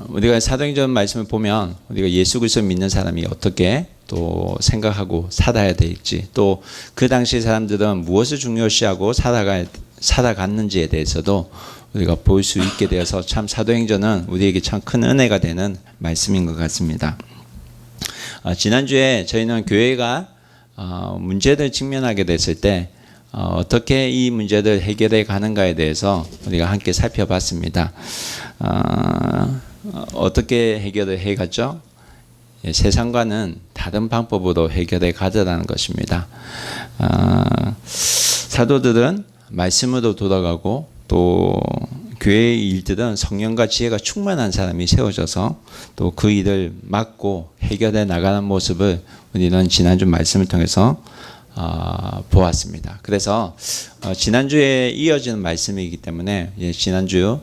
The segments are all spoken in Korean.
우리가 사도행전 말씀을 보면 우리가 예수 그리스도 믿는 사람이 어떻게 또 생각하고 살아야 될지, 또 그 당시 사람들은 무엇을 중요시하고 살아갔는지에 대해서도 우리가 볼 수 있게 되어서 참 사도행전은 우리에게 참 큰 은혜가 되는 말씀인 것 같습니다. 지난주에 저희는 교회가 문제를 직면하게 됐을 때 어떻게 이 문제를 해결해 가는가에 대해서 우리가 함께 살펴봤습니다. 어떻게 해결을 해갔죠? 세상과는 다른 방법으로 해결해 가자라는 것입니다. 사도들은 말씀으로 돌아가고 또 교회의 일들은 성령과 지혜가 충만한 사람이 세워져서 또 그 일을 맡고 해결해 나가는 모습을 우리는 지난주 말씀을 통해서 보았습니다. 그래서 지난주에 이어지는 말씀이기 때문에 지난주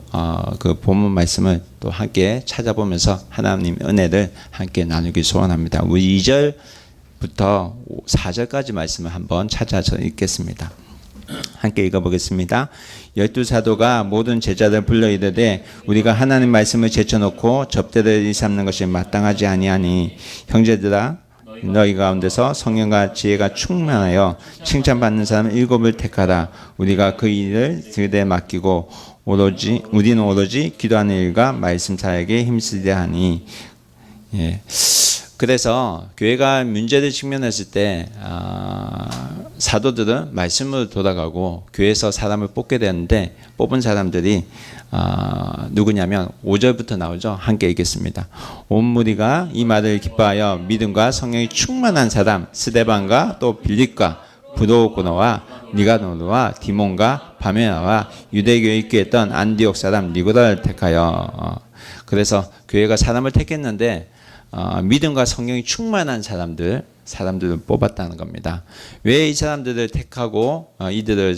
그 본문 말씀을 또 함께 찾아보면서 하나님 은혜를 함께 나누기 소원합니다. 우리 2절부터 4절까지 말씀을 한번 찾아서 읽겠습니다. 함께 읽어보겠습니다. 12사도가 모든 제자들 불러 이르되 우리가 하나님 말씀을 제쳐놓고 접대를 일삼는 것이 마땅하지 아니하니 형제들아 너희 가운데서 성령과 지혜가 충만하여 칭찬받는 사람 7을 택하라. 우리가 그 일을 그들에 맡기고 우리는 오로지 기도하는 일과 말씀 사역에 힘쓰려 하니. 그래서 교회가 문제를 직면했을 때 사도들은 말씀으로 돌아가고 교회에서 사람을 뽑게 되는데 뽑은 사람들이 누구냐면 5절부터 나오죠. 함께 읽겠습니다. 온 무리가 이 말을 기뻐하여 믿음과 성령이 충만한 사람 스데반과 또 빌립과 부도고노와 니가노르와 디몬과 바메나와 유대교에 있게 했던 안디옥 사람 니고라를 택하여. 그래서 교회가 사람을 택했는데 믿음과 성령이 충만한 사람들을 뽑았다는 겁니다. 왜 이 사람들을 택하고 이들을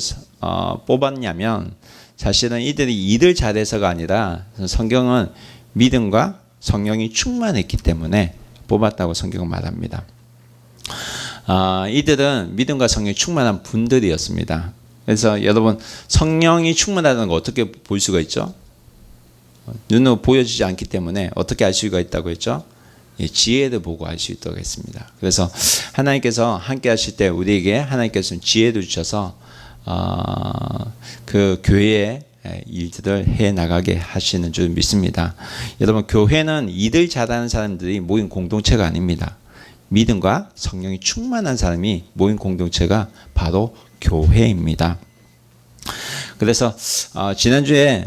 뽑았냐면 사실은 이들이 일을 잘해서가 아니라 성경은 믿음과 성령이 충만했기 때문에 뽑았다고 성경은 말합니다. 이들은 믿음과 성령이 충만한 분들이었습니다. 그래서 여러분 성령이 충만하다는 거 어떻게 볼 수가 있죠? 눈으로 보여지지 않기 때문에 어떻게 알 수가 있다고 했죠? 지혜를 보고 알 수 있도록 했습니다. 그래서 하나님께서 함께 하실 때 우리에게 하나님께서는 지혜를 주셔서 그 교회의 일들을 해 나가게 하시는 줄 믿습니다. 여러분 교회는 일을 잘하는 사람들이 모인 공동체가 아닙니다. 믿음과 성령이 충만한 사람이 모인 공동체가 바로 교회입니다. 그래서 지난주에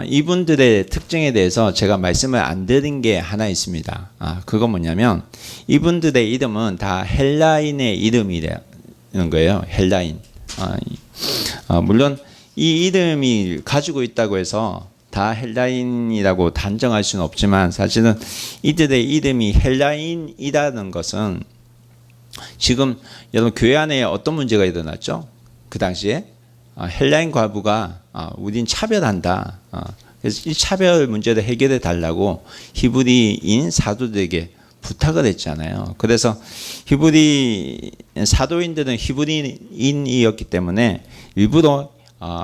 이분들의 특징에 대해서 제가 말씀을 안 드린 게 하나 있습니다. 그건 뭐냐면 이분들의 이름은 다 헬라인의 이름이라는 거예요. 헬라인. 물론 이 이름이 가지고 있다고 해서 다 헬라인이라고 단정할 수는 없지만 사실은 이들의 이름이 헬라인이라는 것은 지금 여러분 교회 안에 어떤 문제가 일어났죠? 그 당시에 헬라인 과부가 우린 차별한다. 그래서 이 차별 문제를 해결해 달라고 히브리인 사도들에게 부탁을 했잖아요. 그래서 히브리 사도인들은 히브리인이었기 때문에 일부러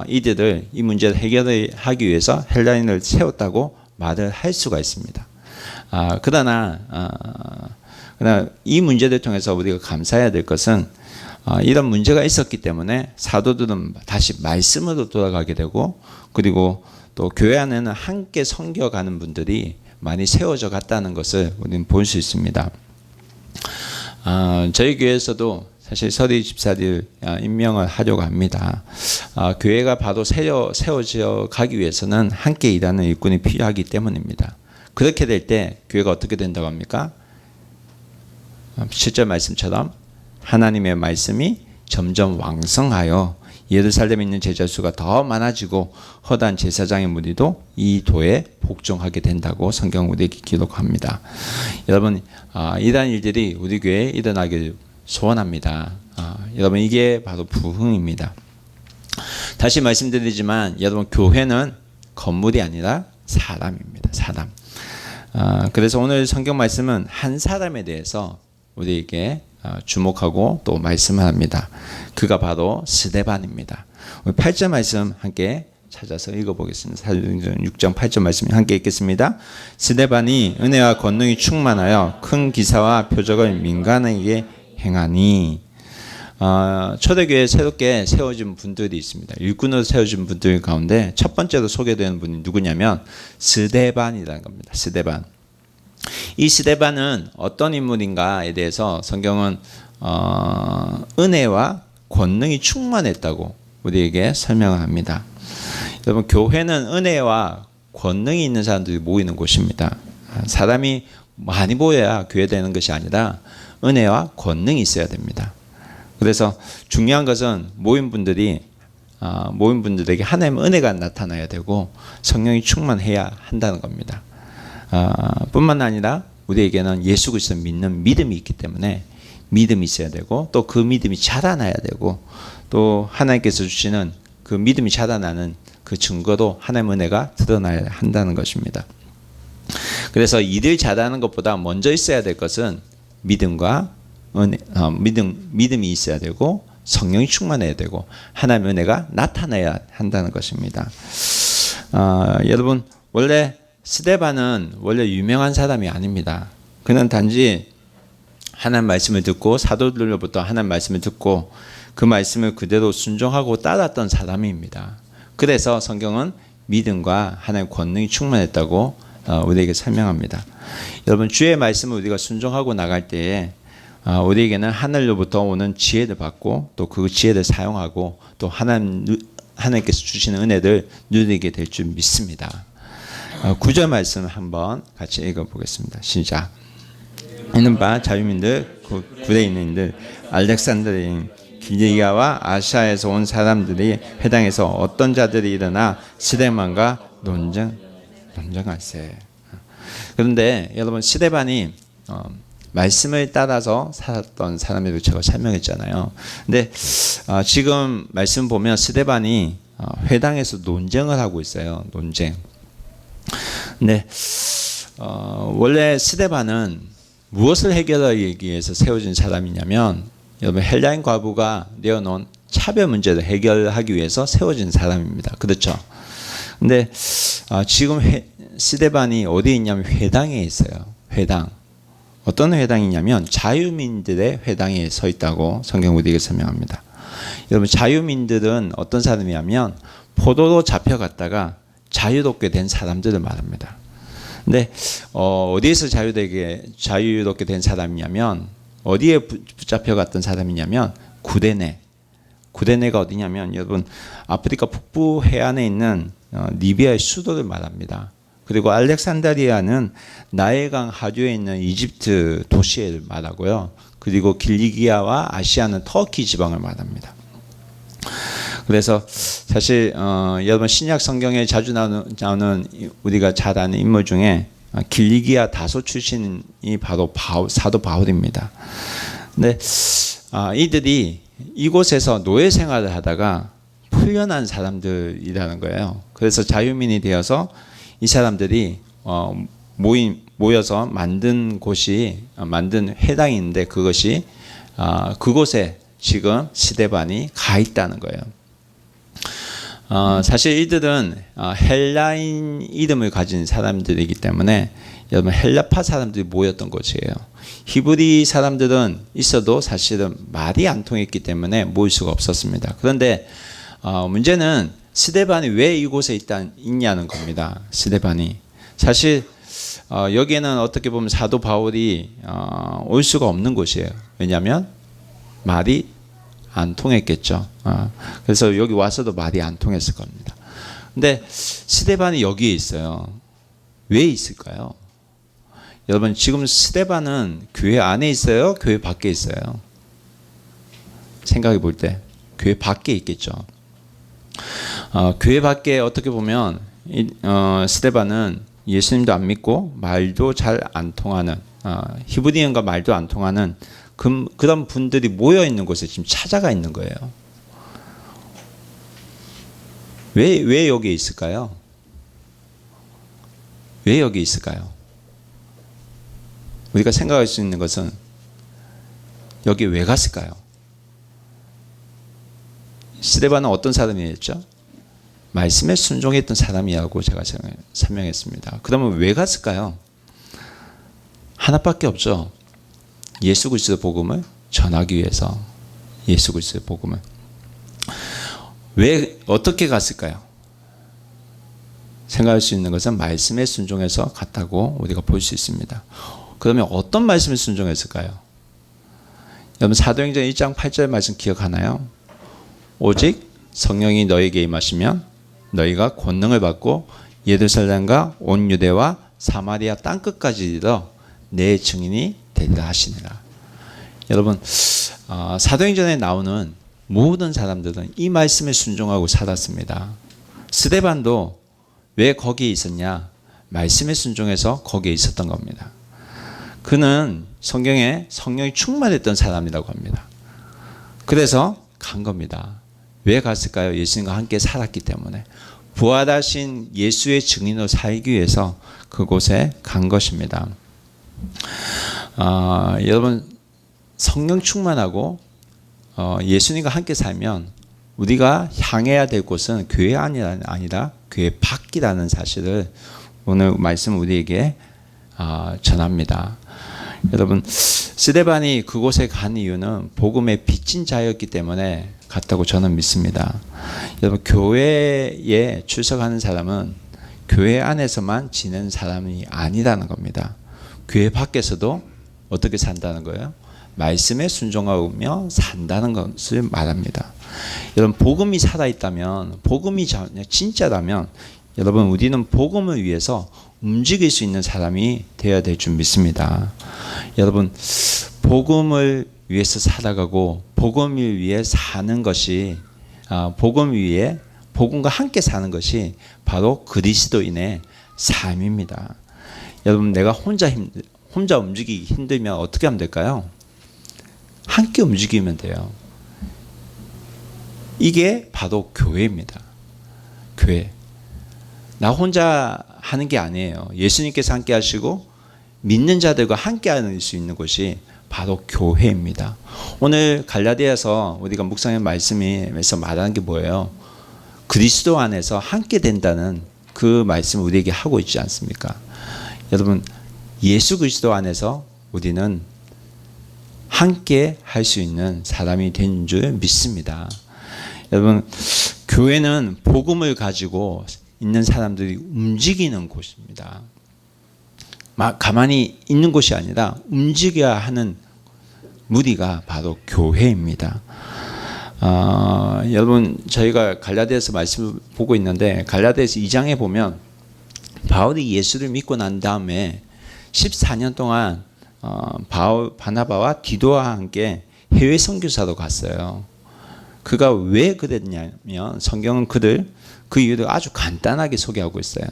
이들을 이 문제를 해결하기 위해서 헬라인을 세웠다고 말을 할 수가 있습니다. 그러나 이 문제를 통해서 우리가 감사해야 될 것은 이런 문제가 있었기 때문에 사도들은 다시 말씀으로 돌아가게 되고 그리고 또 교회 안에는 함께 섬겨가는 분들이 많이 세워져 갔다는 것을 우리는 볼 수 있습니다. 저희 교회에서도 사실 서리 집사를 임명을 하려고 합니다. 교회가 바로 세워져 가기 위해서는 함께 일하는 일꾼이 필요하기 때문입니다. 그렇게 될 때 교회가 어떻게 된다고 합니까? 7절 말씀처럼 하나님의 말씀이 점점 왕성하여 예루살렘에 있는 제자 수가 더 많아지고 허다한 제사장의 무리도 이 도에 복종하게 된다고 성경 우리에게 기록합니다. 여러분 이러한 일들이 우리 교회에 일어나길 소원합니다. 여러분 이게 바로 부흥입니다. 다시 말씀드리지만 여러분 교회는 건물이 아니라 사람입니다. 사람. 그래서 오늘 성경 말씀은 한 사람에 대해서 우리에게 주목하고 또 말씀을 합니다. 그가 바로 스데반입니다. 8절 말씀 함께 찾아서 읽어보겠습니다. 사도행전 6장 8절 말씀 함께 읽겠습니다. 스데반이 은혜와 권능이 충만하여 큰 기사와 표적을 민간에게 행하니. 초대교회에 새롭게 세워진 분들이 있습니다. 일꾼으로 세워진 분들 가운데 첫 번째로 소개되는 분이 누구냐면 스데반이라는 겁니다. 스데반. 이 스데반은 어떤 인물인가에 대해서 성경은 은혜와 권능이 충만했다고 우리에게 설명을 합니다. 여러분, 교회는 은혜와 권능이 있는 사람들이 모이는 곳입니다. 사람이 많이 모여야 교회 되는 것이 아니라 은혜와 권능이 있어야 됩니다. 그래서 중요한 것은 모인 분들에게 하나님의 은혜가 나타나야 되고 성령이 충만해야 한다는 겁니다. 뿐만 아니라 우리에게는 예수 그리스도를 믿는 믿음이 있기 때문에 믿음이 있어야 되고 또 그 믿음이 자라나야 되고 또 하나님께서 주시는 그 믿음이 자라나는 그 증거도 하나님의 은혜가 드러나야 한다는 것입니다. 그래서 이들 자라는 것보다 먼저 있어야 될 것은 믿음과 믿음이 있어야 되고 성령이 충만해야 되고 하나님의 은혜가 나타나야 한다는 것입니다. 여러분, 원래 스데반은 원래 유명한 사람이 아닙니다. 그는 단지 하나님 말씀을 듣고 사도들로부터 하나님 말씀을 듣고 그 말씀을 그대로 순종하고 따랐던 사람입니다. 그래서 성경은 믿음과 하나님의 권능이 충만했다고 우리에게 설명합니다. 여러분, 주의 말씀을 우리가 순종하고 나갈 때에 우리에게는 하늘로부터 오는 지혜를 받고 또 그 지혜를 사용하고 또 하나님께서 주시는 은혜를 누리게 될 줄 믿습니다. 9절 말씀 한번 같이 읽어보겠습니다. 시작. 있는 바 자유민들, 굴에 있는 이들, 알렉산드리인, 길리기아와 아시아에서 온 사람들이 회당에서 어떤 자들이 일어나 스데반과 논쟁할세. 그런데 여러분, 스데반이 말씀을 따라서 살았던 사람이라고 제가 설명했잖아요. 근데 지금 말씀 보면 스데반이 회당에서 논쟁을 하고 있어요. 논쟁. 근데 원래 스데반은 무엇을 해결하기 위해서 세워진 사람이냐면 여러분, 헬라인 과부가 내어놓은 차별 문제를 해결하기 위해서 세워진 사람입니다. 그렇죠? 근데 지금 스데반이 어디에 있냐면 회당에 있어요. 회당. 어떤 회당이냐면 자유민들의 회당에 서 있다고 성경 우리에게 설명합니다. 여러분, 자유민들은 어떤 사람이냐면 포로로 잡혀갔다가 자유롭게 된 사람들을 말합니다. 근데 어디에서 자유롭게 된 사람이냐면 어디에 붙잡혀갔던 사람이냐면 구레네가 어디냐면 여러분, 아프리카 북부 해안에 있는 리비아의 수도를 말합니다. 그리고 알렉산드리아는 나일강 하류에 있는 이집트 도시를 말하고요. 그리고 길리기아와 아시아는 터키 지방을 말합니다. 그래서 사실 여러분, 신약 성경에 자주 나오는 우리가 잘 아는 인물 중에 길리기아 다소 출신이 바로 사도 바울입니다. 근데 이들이 이곳에서 노예 생활을 하다가 풀려난 사람들이라는 거예요. 그래서 자유민이 되어서 이 사람들이 모여서 만든 회당이 있는데 그곳에 지금 스데반이 가 있다는 거예요. 사실 이들은 헬라인 이름을 가진 사람들이기 때문에 여러분, 헬라파 사람들이 모였던 곳이에요. 히브리 사람들은 있어도 사실은 말이 안 통했기 때문에 모일 수가 없었습니다. 그런데 문제는 스데반이 왜 이곳에 있냐는 겁니다. 스데반이 사실 여기에는 어떻게 보면 사도 바울이 올 수가 없는 곳이에요. 왜냐하면 말이 안 통했겠죠. 그래서 여기 와서도 말이 안 통했을 겁니다. 근데 스데반이 여기에 있어요. 왜 있을까요? 여러분, 지금 스데반은 교회 안에 있어요? 교회 밖에 있어요? 생각해 볼 때 교회 밖에 있겠죠. 교회 밖에 어떻게 보면 스데반은 예수님도 안 믿고 말도 잘 안 통하는 히브리인과 말도 안 통하는 그런 분들이 모여 있는 곳에 지금 찾아가 있는 거예요. 왜 여기에 있을까요? 왜 여기 있을까요? 우리가 생각할 수 있는 것은 여기 왜 갔을까요? 스데반은 어떤 사람이었죠? 말씀에 순종했던 사람이라고 제가 설명했습니다. 그러면 왜 갔을까요? 하나밖에 없죠. 예수 그리스도 복음을 전하기 위해서. 예수 그리스도 복음을. 왜 어떻게 갔을까요? 생각할 수 있는 것은 말씀에 순종해서 갔다고 우리가 볼 수 있습니다. 그러면 어떤 말씀에 순종했을까요? 여러분 사도행전 1장 8절 말씀 기억하나요? 오직 성령이 너에게 임하시면 너희가 권능을 받고 예루살렘과 온 유대와 사마리아 땅끝까지 이르러 내 증인이 되리라 하시니라. 여러분 사도행전에 나오는 모든 사람들은 이 말씀에 순종하고 살았습니다. 스데반도 왜 거기에 있었냐? 말씀에 순종해서 거기에 있었던 겁니다. 그는 성경에 성령이 충만했던 사람이라고 합니다. 그래서 간 겁니다. 왜 갔을까요? 예수님과 함께 살았기 때문에. 부활하신 예수의 증인으로 살기 위해서 그곳에 간 것입니다. 여러분 성령 충만하고 예수님과 함께 살면 우리가 향해야 될 곳은 교회 아니라 교회 밖이라는 사실을 오늘 말씀 우리에게 전합니다. 여러분 스데반이 그곳에 간 이유는 복음의 빚진 자였기 때문에 갔다고 저는 믿습니다. 여러분 교회에 출석하는 사람은 교회 안에서만 지내는 사람이 아니라는 겁니다. 교회 밖에서도 어떻게 산다는 거예요? 말씀에 순종하며 산다는 것을 말합니다. 여러분 복음이 살아있다면, 복음이 진짜라면 여러분 우리는 복음을 위해서 움직일 수 있는 사람이 되어야 될 줄 믿습니다. 여러분 복음을 위해서 살아가고 복음을 위해 사는 것이 복음과 함께 사는 것이 바로 그리스도인의 삶입니다. 여러분 내가 혼자 움직이기 힘들면 어떻게 하면 될까요? 함께 움직이면 돼요. 이게 바로 교회입니다. 교회. 나 혼자 하는 게 아니에요. 예수님께서 함께 하시고 믿는 자들과 함께 할 수 있는 곳이 바로 교회입니다. 오늘 갈라디아서 우리가 묵상의 말씀에서 말하는 게 뭐예요? 그리스도 안에서 함께 된다는 그 말씀을 우리에게 하고 있지 않습니까? 여러분 예수 그리스도 안에서 우리는 함께 할 수 있는 사람이 된 줄 믿습니다. 여러분 교회는 복음을 가지고 있는 사람들이 움직이는 곳입니다. 가만히 있는 곳이 아니라 움직여야 하는 무리가 바로 교회입니다. 여러분 저희가 갈라디아서 말씀을 보고 있는데 갈라디아서 2장에 보면 바울이 예수를 믿고 난 다음에 14년 동안 바나바와 디도와 함께 해외 선교사로 갔어요. 그가 왜 그랬냐면 성경은 그 이유를 아주 간단하게 소개하고 있어요.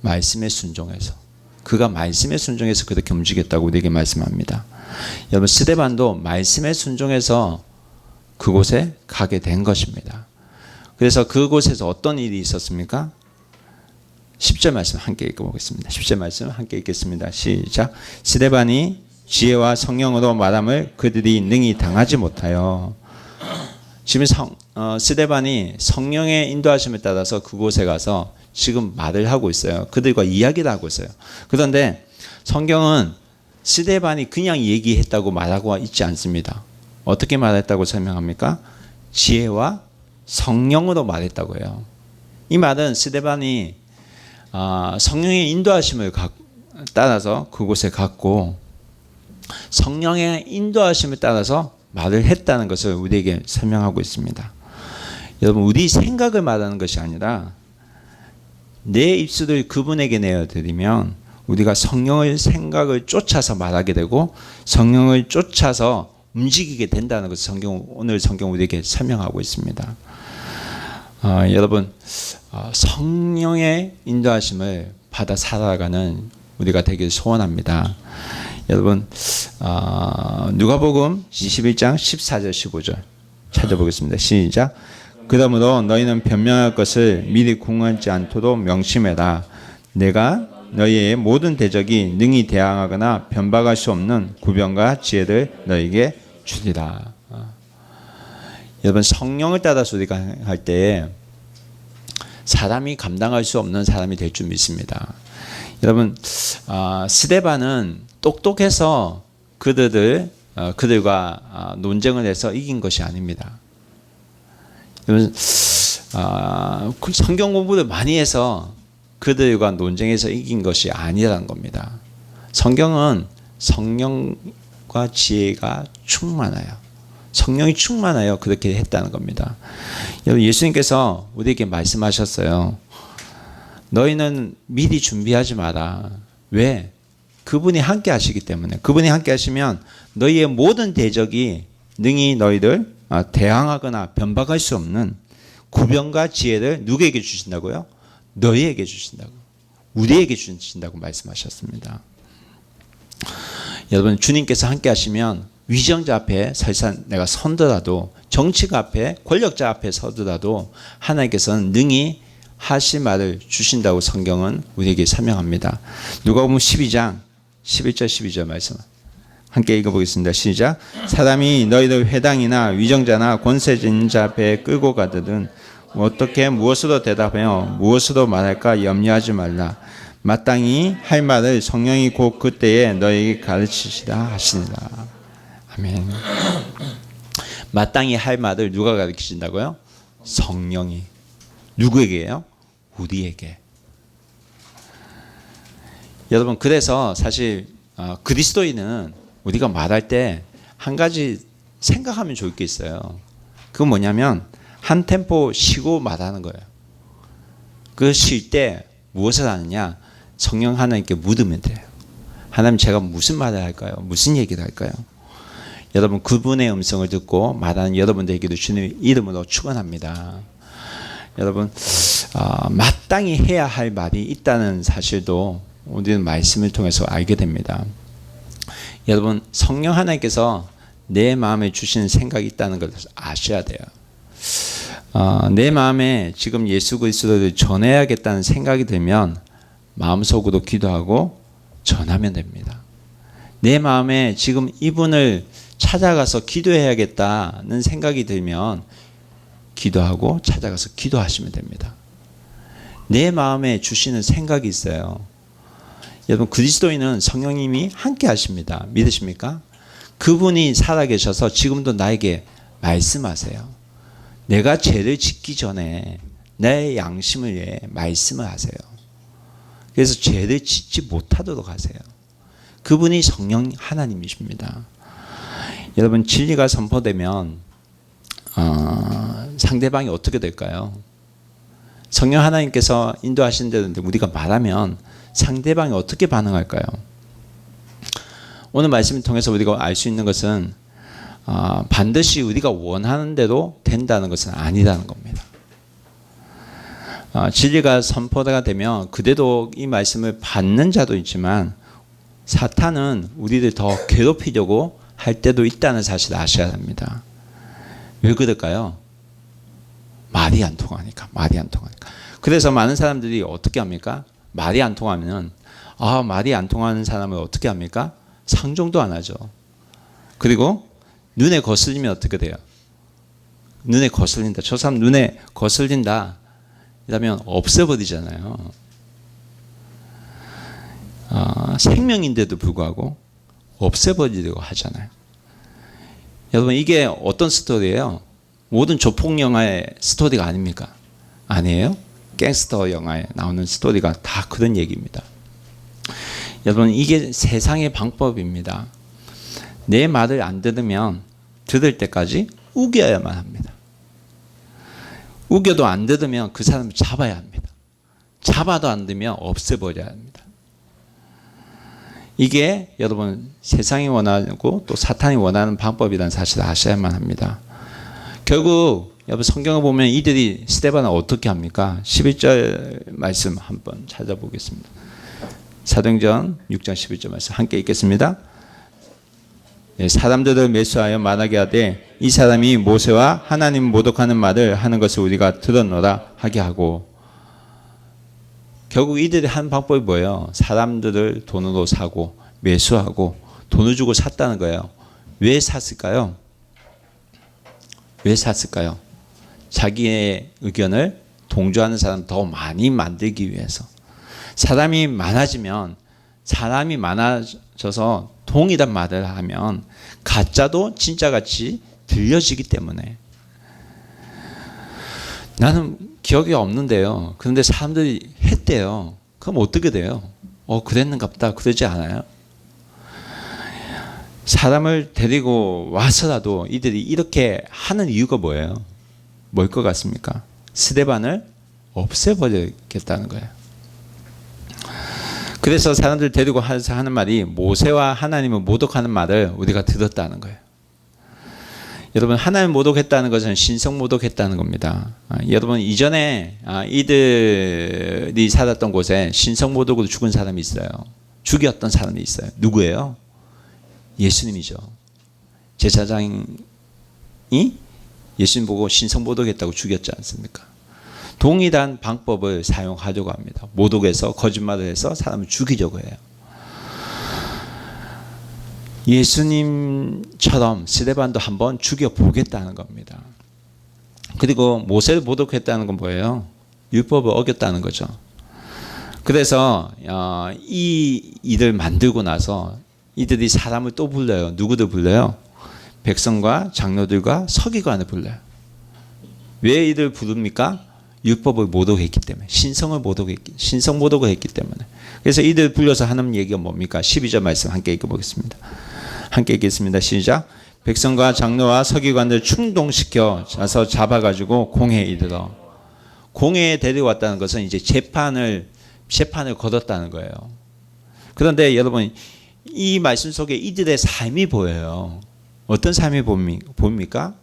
말씀에 순종해서. 그가 말씀에 순종해서 그렇게 움직였다고 우리에게 말씀합니다. 여러분 스데반도 말씀에 순종해서 그곳에 가게 된 것입니다. 그래서 그곳에서 어떤 일이 있었습니까? 10절 말씀 함께 읽어보겠습니다. 10절 말씀 함께 읽겠습니다. 시작. 스데반이 지혜와 성령으로 말함을 그들이 능히 당하지 못하여. 지금 스데반이 성령의 인도하심에 따라서 그곳에 가서 지금 말을 하고 있어요. 그들과 이야기를 하고 있어요. 그런데 성경은 스데반이 그냥 얘기했다고 말하고 있지 않습니다. 어떻게 말했다고 설명합니까? 지혜와 성령으로 말했다고 해요. 이 말은 스데반이 성령의 인도하심을 따라서 그곳에 갔고 성령의 인도하심을 따라서 말을 했다는 것을 우리에게 설명하고 있습니다. 여러분 우리 생각을 말하는 것이 아니라 내 입술을 그분에게 내어드리면 우리가 성령의 생각을 쫓아서 말하게 되고 성령을 쫓아서 움직이게 된다는 것을 오늘 성경 우리에게 설명하고 있습니다. 여러분 성령의 인도하심을 받아 살아가는 우리가 되길 소원합니다. 여러분 누가복음 21장 14절 15절 찾아보겠습니다. 시작. 그러므로 너희는 변명할 것을 미리 궁하지 않도록 명심해라. 내가 너희의 모든 대적이 능히 대항하거나 변박할 수 없는 구변과 지혜를 너희에게 주리라. 여러분 성령을 따라서 우리가 할 때에 사람이 감당할 수 없는 사람이 될 줄 믿습니다. 여러분, 스데반은 똑똑해서 그들과 논쟁을 해서 이긴 것이 아닙니다. 여러분, 성경 공부를 많이 해서 그들과 논쟁에서 이긴 것이 아니라는 겁니다. 성경은 성령과 지혜가 충만해요. 성령이 충만하여 그렇게 했다는 겁니다. 여러분, 예수님께서 우리에게 말씀하셨어요. 너희는 미리 준비하지 마라. 왜? 그분이 함께 하시기 때문에. 그분이 함께 하시면 너희의 모든 대적이 능히 너희를 대항하거나 변박할 수 없는 구변과 지혜를 누구에게 주신다고요? 너희에게 주신다고. 우리에게 주신다고 말씀하셨습니다. 여러분, 주님께서 함께 하시면 위정자 앞에 설사 내가 선더라도, 정치가 앞에, 권력자 앞에 서더라도 하나님께서는 능히 하실 말을 주신다고 성경은 우리에게 설명합니다. 누가복음 12장 11절 12절 말씀 함께 읽어보겠습니다. 시작. 사람이 너희를 회당이나 위정자나 권세진 자 앞에 끌고 가거든 어떻게 무엇으로 대답하며 무엇으로 말할까 염려하지 말라. 마땅히 할 말을 성령이 곧 그때에 너희에게 가르치시라 하시니라. 아멘. 마땅히 할 말을 누가 가르치신다고요? 성령이. 누구에게요? 우리에게. 여러분, 그래서 사실 그리스도인은 우리가 말할 때 한 가지 생각하면 좋을 게 있어요. 그건 뭐냐면 한 템포 쉬고 말하는 거예요. 그 쉴 때 무엇을 하느냐? 성령 하나님께 묻으면 돼요. 하나님, 제가 무슨 말을 할까요? 무슨 얘기를 할까요? 여러분, 그분의 음성을 듣고 말하는 여러분들에게도 주님 이름으로 축원합니다. 여러분, 마땅히 해야 할 말이 있다는 사실도 우리는 말씀을 통해서 알게 됩니다. 여러분, 성령 하나님께서 내 마음에 주시는 생각이 있다는 것을 아셔야 돼요. 내 마음에 지금 예수 그리스도를 전해야겠다는 생각이 들면 마음속으로 기도하고 전하면 됩니다. 내 마음에 지금 이분을 찾아가서 기도해야겠다는 생각이 들면 기도하고 찾아가서 기도하시면 됩니다. 내 마음에 주시는 생각이 있어요. 여러분, 그리스도인은 성령님이 함께 하십니다. 믿으십니까? 그분이 살아계셔서 지금도 나에게 말씀하세요. 내가 죄를 짓기 전에 내 양심을 위해 말씀을 하세요. 그래서 죄를 짓지 못하도록 하세요. 그분이 성령 하나님이십니다. 여러분, 진리가 선포되면 상대방이 어떻게 될까요? 성령 하나님께서 인도하신 대로 우리가 말하면 상대방이 어떻게 반응할까요? 오늘 말씀을 통해서 우리가 알 수 있는 것은 반드시 우리가 원하는 대로 된다는 것은 아니라는 겁니다. 진리가 선포가 되면 그대로 이 말씀을 받는 자도 있지만 사탄은 우리를 더 괴롭히려고 할 때도 있다는 사실을 아셔야 합니다. 왜 그럴까요? 말이 안 통하니까. 그래서 많은 사람들이 어떻게 합니까? 말이 안 통하면 말이 안 통하는 사람을 어떻게 합니까? 상종도 안 하죠. 그리고 눈에 거슬리면 어떻게 돼요? 눈에 거슬린다. 저 사람 눈에 거슬린다. 이러면 없애버리잖아요. 생명인데도 불구하고 없애버리려고 하잖아요. 여러분, 이게 어떤 스토리예요? 모든 조폭 영화의 스토리가 아닙니까? 아니에요? 갱스터 영화에 나오는 스토리가 다 그런 얘기입니다. 여러분, 이게 세상의 방법입니다. 내 말을 안 들으면 들을 때까지 우겨야만 합니다. 우겨도 안 들으면 그 사람을 잡아야 합니다. 잡아도 안 들으면 없애버려야 합니다. 이게 여러분 세상이 원하고 또 사탄이 원하는 방법이라는 사실을 아셔야만 합니다. 결국 여러분 성경을 보면 이들이 스데반을 어떻게 합니까? 11절 말씀 한번 찾아보겠습니다. 사도행전 6장 11절 말씀 함께 읽겠습니다. 사람들을 매수하여 말하게 하되 이 사람이 모세와 하나님 모독하는 말을 하는 것을 우리가 들었노라 하게 하고, 결국 이들이 한 방법이 뭐예요? 사람들을 돈으로 사고 매수하고 돈을 주고 샀다는 거예요. 왜 샀을까요? 왜 샀을까요? 자기의 의견을 동조하는 사람 더 많이 만들기 위해서. 사람이 많아져서 동일한 말을 하면 가짜도 진짜같이 들려지기 때문에. 나는 기억이 없는데요. 그런데 사람들이 했대요. 그럼 어떻게 돼요? 그랬는가 보다. 그러지 않아요? 사람을 데리고 와서라도 이들이 이렇게 하는 이유가 뭐예요? 뭘 것 같습니까? 스데반을 없애버리겠다는 거예요. 그래서 사람들 데리고 하는 말이 모세와 하나님을 모독하는 말을 우리가 들었다는 거예요. 여러분, 하나님 모독했다는 것은 신성 모독했다는 겁니다. 여러분, 이전에 이들이 살았던 곳에 신성 모독으로 죽은 사람이 있어요. 죽였던 사람이 있어요. 누구예요? 예수님이죠. 제사장이 예수님 보고 신성 모독했다고 죽였지 않습니까? 동일한 방법을 사용하려고 합니다. 모독해서 거짓말을 해서 사람을 죽이려고 해요. 예수님처럼 스데반도 한번 죽여보겠다는 겁니다. 그리고 모세를 모독했다는 건 뭐예요? 율법을 어겼다는 거죠. 그래서 이 일을 만들고 나서 이들이 사람을 또 불러요. 누구들 불러요? 백성과 장로들과 서기관을 불러요. 왜 이들 부릅니까? 율법을 모독했기 때문에, 신성 모독을 했기 때문에. 그래서 이들 불려서 하는 얘기가 뭡니까? 12절 말씀 함께 읽어보겠습니다. 함께 읽겠습니다. 시작. 백성과 장로와 서기관들 충동시켜 자서 잡아가지고 공회에 이르러. 공회에 데려왔다는 것은 이제 재판을 거뒀다는 거예요. 그런데 여러분, 이 말씀 속에 이들의 삶이 보여요. 어떤 삶이 보입니까?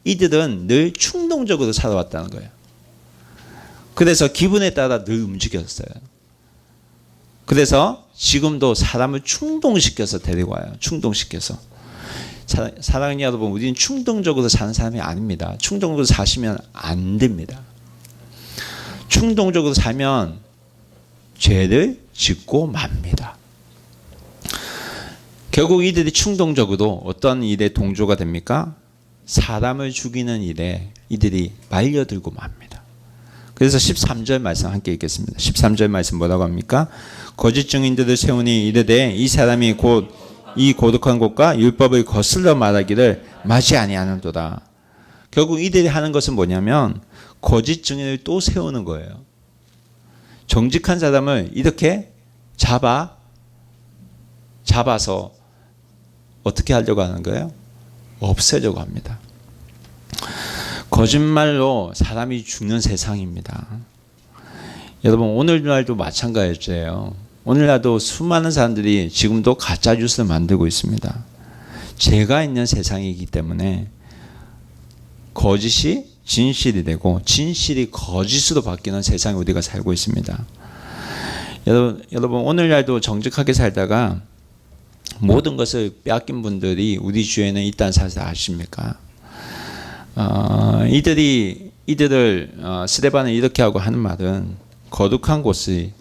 이들은 늘 충동적으로 살아왔다는 거예요. 그래서 기분에 따라 늘 움직였어요. 그래서 지금도 사람을 충동시켜서 데리고 와요. 충동시켜서. 사랑하는 여러분, 우리는 충동적으로 사는 사람이 아닙니다. 충동적으로 사시면 안 됩니다. 충동적으로 살면 죄를 짓고 맙니다. 결국 이들이 충동적으로 어떤 일에 동조가 됩니까? 사람을 죽이는 일에 이들이 말려들고 맙니다. 그래서 13절 말씀 함께 읽겠습니다. 13절 말씀 뭐라고 합니까? 거짓 증인들을 세우니 이르되 이 사람이 곧 이 고독한 곳과 율법을 거슬러 말하기를 마치 아니하는도다. 결국 이들이 하는 것은 뭐냐면 거짓 증인을 또 세우는 거예요. 정직한 사람을 이렇게 잡아서 어떻게 하려고 하는 거예요? 없애려고 합니다. 거짓말로 사람이 죽는 세상입니다. 여러분, 오늘날도 마찬가지예요. 오늘날도 수많은 사람들이 지금도 가짜 뉴스를 만들고 있습니다. 죄가 있는 세상이기 때문에 거짓이 진실이 되고 진실이 거짓으로 바뀌는 세상에 우리가 살고 있습니다. 여러분, 오늘날도 정직하게 살다가 모든 것을 빼앗긴 분들이 우리 주위에는 있다는 사실 아십니까? 이들을 스데반을 이렇게 하고 하는 말은 거룩한 곳이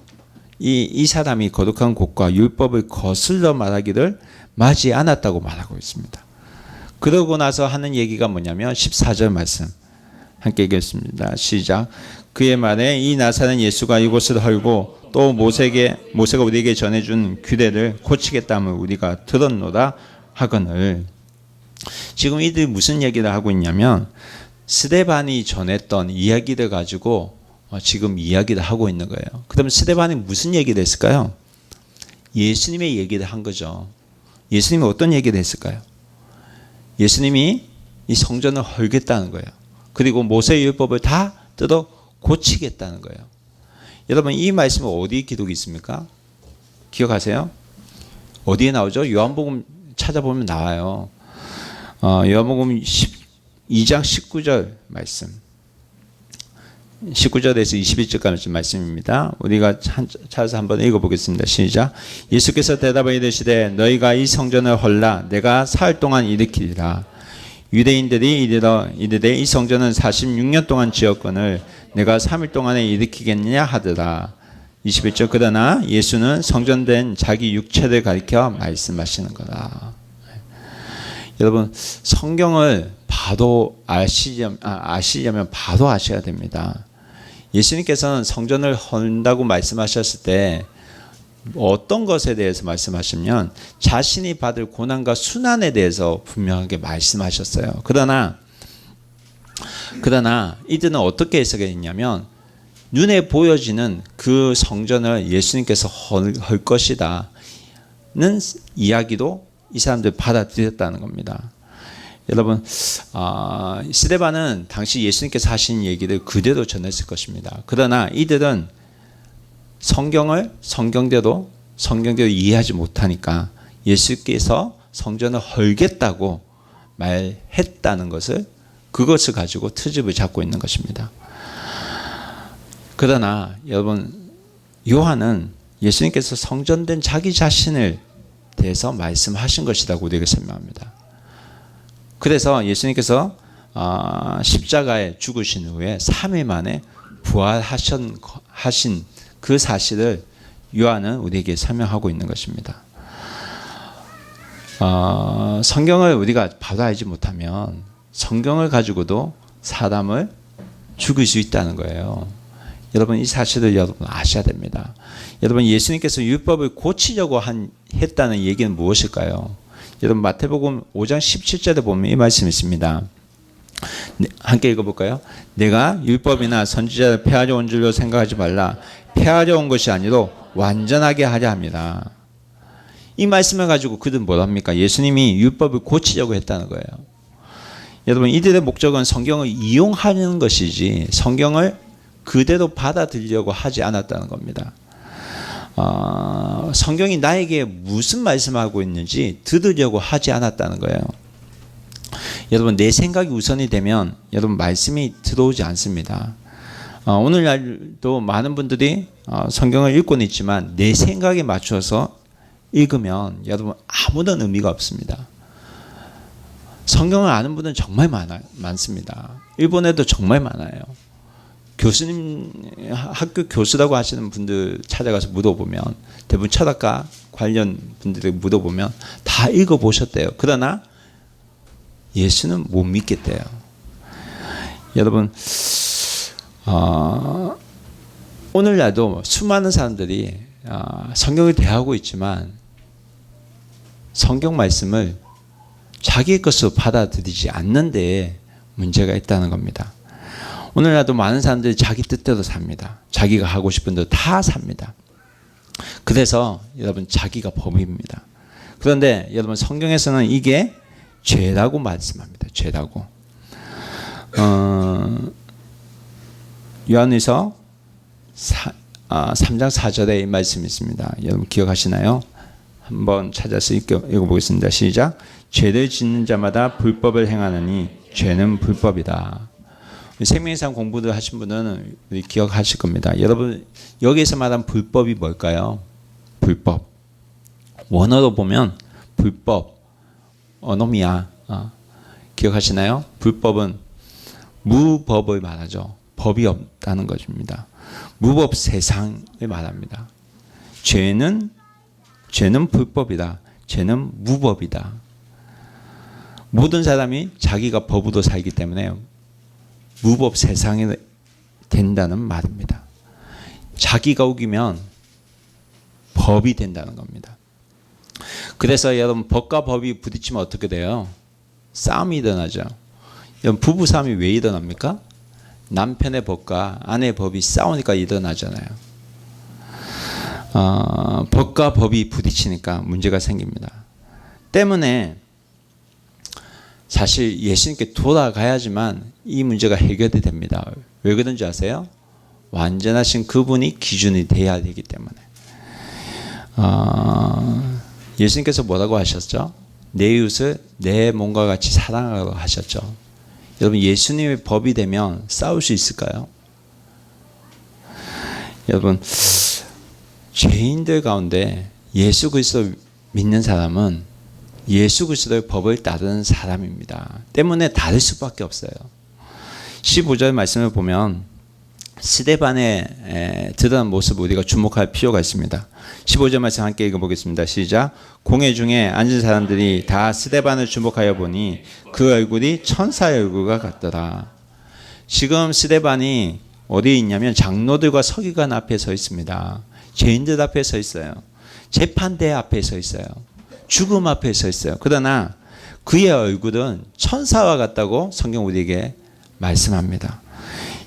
이 사람이 거룩한 곳과 율법을 거슬러 말하기를 마지 않았다고 말하고 있습니다. 그러고 나서 하는 얘기가 뭐냐면 14절 말씀 함께 읽겠습니다. 시작. 그의 말에 이 나사렛 예수가 이곳을 헐고 또 모세가 우리에게 전해준 규례를 고치겠다면 우리가 들었노라 하거늘. 지금 이들이 무슨 얘기를 하고 있냐면 스데반이 전했던 이야기를 가지고 지금 이야기를 하고 있는 거예요. 그러면 스데반이 무슨 얘기를 했을까요? 예수님의 얘기를 한 거죠. 예수님이 어떤 얘기를 했을까요? 예수님이 이 성전을 헐겠다는 거예요. 그리고 모세의 율법을 다 뜯어 고치겠다는 거예요. 여러분, 이 말씀은 어디에 기록이 있습니까? 기억하세요? 어디에 나오죠? 요한복음 찾아보면 나와요. 요한복음 2장 19절 말씀. 19절에서 21절까지 말씀입니다. 우리가 찾아서 한번 읽어보겠습니다. 시작. 예수께서 대답하여 이르시되 너희가 이 성전을 헐라 내가 사흘 동안 일으키리라. 유대인들이 이르되 이 성전은 46년 동안 지었거늘 내가 3일 동안에 일으키겠느냐 하더라. 21절. 그러나 예수는 성전된 자기 육체를 가리켜 말씀하시는 거다. 여러분, 성경을 바로 아시려면 바로 아셔야 됩니다. 예수님께서는 성전을 헌다고 말씀하셨을 때 어떤 것에 대해서 말씀하시면 자신이 받을 고난과 순환에 대해서 분명하게 말씀하셨어요. 그러나 이들은 어떻게 해석했냐면 눈에 보여지는 그 성전을 예수님께서 헐 것이다는 이야기도 이 사람들 받아들였다는 겁니다. 여러분, 스데반은 당시 예수님께서 하신 얘기를 그대로 전했을 것입니다. 그러나 이들은 성경대로 이해하지 못하니까 예수께서 성전을 헐겠다고 말했다는 그것을 가지고 트집을 잡고 있는 것입니다. 그러나 여러분, 요한은 예수님께서 성전된 자기 자신을 대해서 말씀하신 것이라고 우리에게 설명합니다. 그래서 예수님께서 십자가에 죽으신 후에 3일 만에 부활하신 그 사실을 요한은 우리에게 설명하고 있는 것입니다. 성경을 우리가 바로 알지 못하면 성경을 가지고도 사람을 죽일 수 있다는 거예요. 여러분, 이 사실을 여러분 아셔야 됩니다. 여러분, 예수님께서 율법을 고치려고 했다는 얘기는 무엇일까요? 여러분, 마태복음 5장 17절에 보면 이 말씀이 있습니다. 함께 읽어볼까요? 내가 율법이나 선지자를 폐하려 온 줄로 생각하지 말라. 폐하려 온 것이 아니로 완전하게 하려 합니다. 이 말씀을 가지고 그들은 뭘 합니까? 예수님이 율법을 고치려고 했다는 거예요. 여러분, 이들의 목적은 성경을 이용하는 것이지 성경을 그대로 받아들이려고 하지 않았다는 겁니다. 성경이 나에게 무슨 말씀하고 있는지 들으려고 하지 않았다는 거예요. 여러분, 내 생각이 우선이 되면 여러분 말씀이 들어오지 않습니다. 오늘날도 많은 분들이 성경을 읽고는 있지만 내 생각에 맞춰서 읽으면 여러분 아무런 의미가 없습니다. 성경을 아는 분은 정말 많습니다. 일본에도 정말 많아요. 학교 교수라고 하시는 분들 찾아가서 물어보면 대부분 철학과 관련 분들에게 물어보면 다 읽어보셨대요. 그러나 예수는 못 믿겠대요. 여러분, 오늘날도 수많은 사람들이 성경을 대하고 있지만 성경 말씀을 자기의 것으로 받아들이지 않는 데에 문제가 있다는 겁니다. 오늘날도 많은 사람들이 자기 뜻대로 삽니다. 자기가 하고 싶은 대로 다 삽니다. 그래서 여러분, 자기가 법입니다. 그런데 여러분, 성경에서는 이게 죄라고 말씀합니다. 죄라고. 요한일서 3장 4절에 이 말씀이 있습니다. 여러분 기억하시나요? 한번 찾아서 읽어보겠습니다. 시작. 죄를 짓는 자마다 불법을 행하느니 죄는 불법이다. 생명의 삶 공부를 하신 분은 기억하실 겁니다. 여러분, 여기에서 말한 불법이 뭘까요? 불법. 원어로 보면 불법, 어노미아. 기억하시나요? 불법은 무법을 말하죠. 법이 없다는 것입니다. 무법 세상을 말합니다. 죄는 불법이다. 죄는 무법이다. 모든 사람이 자기가 법으로 살기 때문에 무법 세상이 된다는 말입니다. 자기가 우기면 법이 된다는 겁니다. 그래서 여러분, 법과 법이 부딪히면 어떻게 돼요? 싸움이 일어나죠. 여러분, 부부 싸움이 왜 일어납니까? 남편의 법과 아내의 법이 싸우니까 일어나잖아요. 법과 법이 부딪히니까 문제가 생깁니다. 때문에 사실 예수님께 돌아가야지만 이 문제가 해결이 됩니다. 왜 그런지 아세요? 완전하신 그분이 기준이 돼야 되기 때문에. 예수님께서 뭐라고 하셨죠? 내 이웃을 내 몸과 같이 사랑하라고 하셨죠. 여러분, 예수님의 법이 되면 싸울 수 있을까요? 여러분, 죄인들 가운데 예수 그리스도 믿는 사람은 예수 그리스도의 법을 따르는 사람입니다. 때문에 다를 수밖에 없어요. 15절 말씀을 보면 스데반의 드러난 모습을 우리가 주목할 필요가 있습니다. 15절 말씀 함께 읽어보겠습니다. 시작. 공회 중에 앉은 사람들이 다 스데반을 주목하여 보니 그 얼굴이 천사의 얼굴과 같더라. 지금 스데반이 어디에 있냐면 장로들과 서기관 앞에 서 있습니다. 죄인들 앞에 서 있어요. 재판대 앞에 서 있어요. 죽음 앞에 서 있어요. 그러나 그의 얼굴은 천사와 같다고 성경 우리에게 말씀합니다.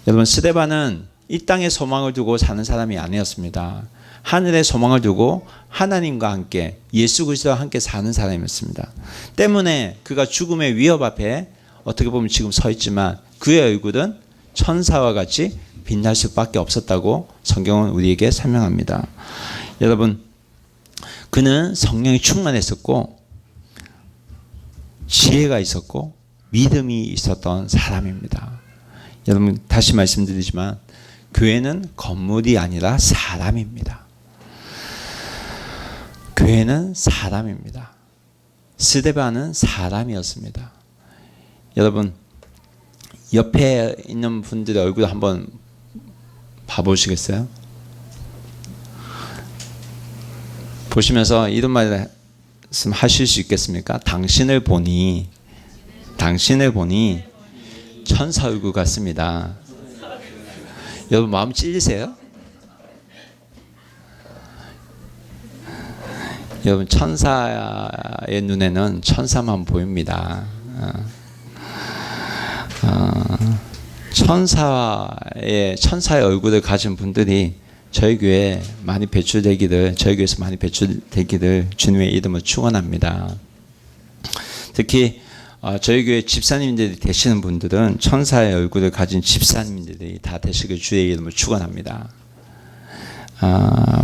여러분, 스데반은 이 땅에 소망을 두고 사는 사람이 아니었습니다. 하늘에 소망을 두고 하나님과 함께 예수 그리스도와 함께 사는 사람이었습니다. 때문에 그가 죽음의 위협 앞에 어떻게 보면 지금 서 있지만 그의 얼굴은 천사와 같이 빛날 수밖에 없었다고 성경은 우리에게 설명합니다. 여러분, 그는 성령이 충만했었고 지혜가 있었고 믿음이 있었던 사람입니다. 여러분, 다시 말씀드리지만 교회는 건물이 아니라 사람입니다. 교회는 사람입니다. 스데반은 사람이었습니다. 여러분, 옆에 있는 분들의 얼굴 한번 봐보시겠어요? 보시면서 이런 말씀 하실 수 있겠습니까? 당신을 보니 천사 얼굴 같습니다. 여러분, 마음 찔리세요? 여러분, 천사의 눈에는 천사만 보입니다. 천사의 얼굴을 가진 분들이 저희 교회에 많이 배출되기를, 저희 교회에서 많이 배출되기를 주님의 이름으로 축원합니다. 특히 저희 교회 집사님들이 되시는 분들은 천사의 얼굴을 가진 집사님들이 다 되시길 주의 이름으로 축원합니다.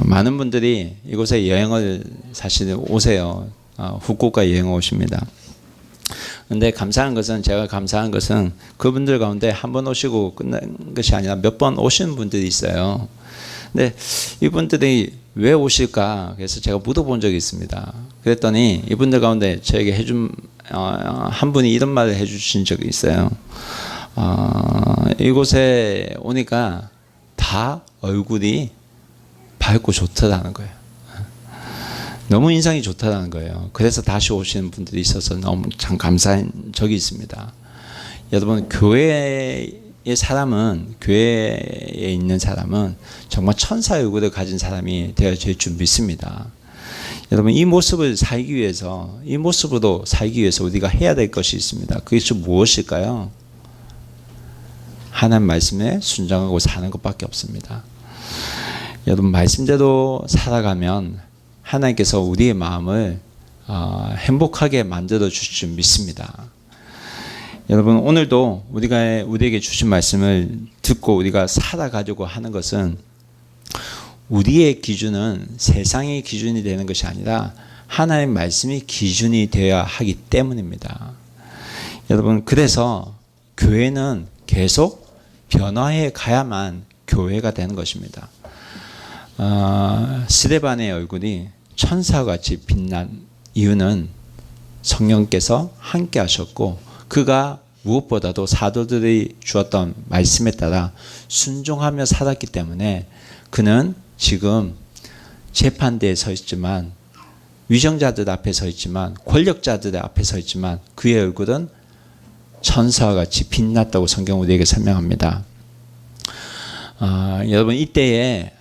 많은 분들이 이곳에 여행을 사실 오세요. 후쿠오카 여행 오십니다. 근데 제가 감사한 것은 그분들 가운데 한 번 오시고 끝난 것이 아니라 몇 번 오시는 분들이 있어요. 근데 이분들이 왜 오실까? 그래서 제가 물어본 적이 있습니다. 그랬더니 이분들 가운데 저에게 한 분이 이런 말을 해주신 적이 있어요. 이곳에 오니까 다 얼굴이 밝고 좋다라는 거예요. 너무 인상이 좋다는 거예요. 그래서 다시 오시는 분들이 있어서 너무 참 감사한 적이 있습니다. 여러분, 교회에 있는 사람은 정말 천사의 얼굴을 가진 사람이 되어야 될 줄 믿습니다. 여러분, 이 모습으로 살기 위해서 우리가 해야 될 것이 있습니다. 그것이 무엇일까요? 하나님 말씀에 순종하고 사는 것밖에 없습니다. 여러분, 말씀대로 살아가면 하나님께서 우리의 마음을 행복하게 만들어 주실 줄 믿습니다. 여러분, 오늘도 우리에게 주신 말씀을 듣고 우리가 살아가려고 하는 것은 우리의 기준은 세상의 기준이 되는 것이 아니라 하나님의 말씀이 기준이 되어야 하기 때문입니다. 여러분, 그래서 교회는 계속 변화해 가야만 교회가 되는 것입니다. 스데반의 얼굴이 천사와 같이 빛난 이유는 성령께서 함께 하셨고 그가 무엇보다도 사도들이 주었던 말씀에 따라 순종하며 살았기 때문에 그는 지금 재판대에 서 있지만, 위정자들 앞에 서 있지만, 권력자들 앞에 서 있지만 그의 얼굴은 천사와 같이 빛났다고 성경은 우리에게 설명합니다. 여러분, 이때에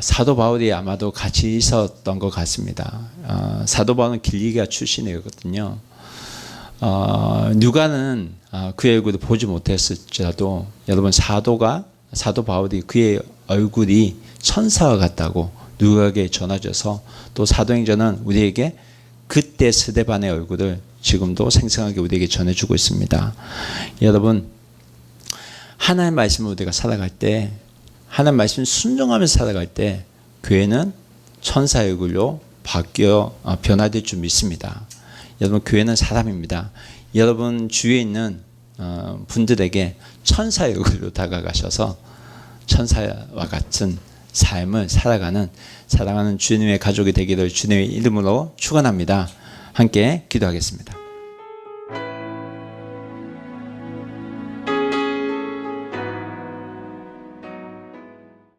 사도 바울이 아마도 같이 있었던 것 같습니다. 사도 바울은 길리기아 출신이거든요. 누가는 그의 얼굴을 보지 못했을지라도 여러분, 사도 바울이 그의 얼굴이 천사와 같다고 누가에게 전해져서 또 사도행전은 우리에게 그때 스데반의 얼굴을 지금도 생생하게 우리에게 전해주고 있습니다. 여러분, 하나님의 말씀을 우리가 살아갈 때, 하나님의 말씀을 순종하면서 살아갈 때 교회는 천사의 얼굴로 변화될 줄 믿습니다. 여러분, 교회는 사람입니다. 여러분 주위에 있는 분들에게 천사의 얼굴로 다가가셔서 천사와 같은 삶을 살아가는 사랑하는 주님의 가족이 되기를 주님의 이름으로 축원합니다. 함께 기도하겠습니다.